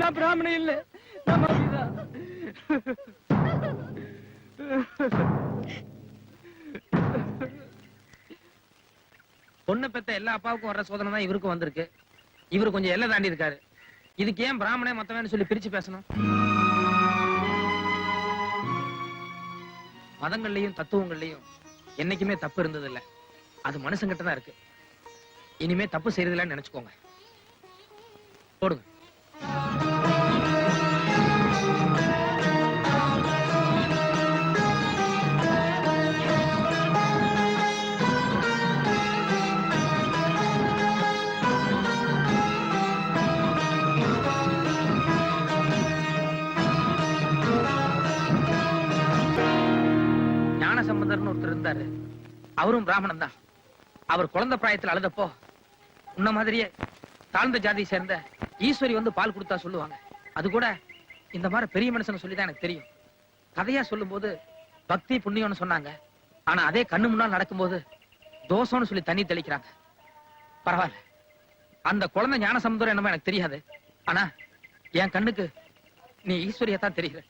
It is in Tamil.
நான் பிராமணன் இல்ல, நான் மதுதான். பொண்ணு பெத்த எல்லா அப்பாவுக்கும் வர்ற சோதனை தான் இவருக்கும் வந்திருக்கு. இவரு கொஞ்சம் எல்லை தாண்டி இருக்காரு. இதுக்கு ஏன் பிராமணே மத்தவன்னு சொல்லி பிரிச்சு பேசணும்? மதங்கள்லயும் தத்துவங்கள்லயும் என்னைக்குமே தப்பு இருந்தது இல்ல. அது மனுஷங்கிட்ட தான் இருக்கு. இனிமே தப்பு செய்யறதில்லன்னு நினைச்சுக்கோங்க. போடுங்க. ஞானசம்பந்தர்னு ஒருத்தர் இருந்தாரு. அவரும் பிராமணன் தான். அவர் குழந்தை பிராயத்தில் அழுதப்போ உன்ன மாதிரியே தாழ்ந்த ஜாதியை சேர்ந்த ஈஸ்வரி வந்து பால் கொடுத்தா சொல்லுவாங்க. அது கூட இந்த மாதிரி பெரிய மனுஷன் சொல்லிதான் எனக்கு தெரியும். கதையா சொல்லும் போது பக்தி புண்ணியம்னு சொன்னாங்க. ஆனா அதே கண்ணு முன்னால் நடக்கும்போது தோஷம்னு சொல்லி தண்ணி தெளிக்கிறாங்க. பரவாயில்ல, அந்த குழந்தை ஞானசம்பந்தம் என்னமோ எனக்கு தெரியாது. ஆனா என் கண்ணுக்கு நீ ஈஸ்வரியத்தான் தெரியுற.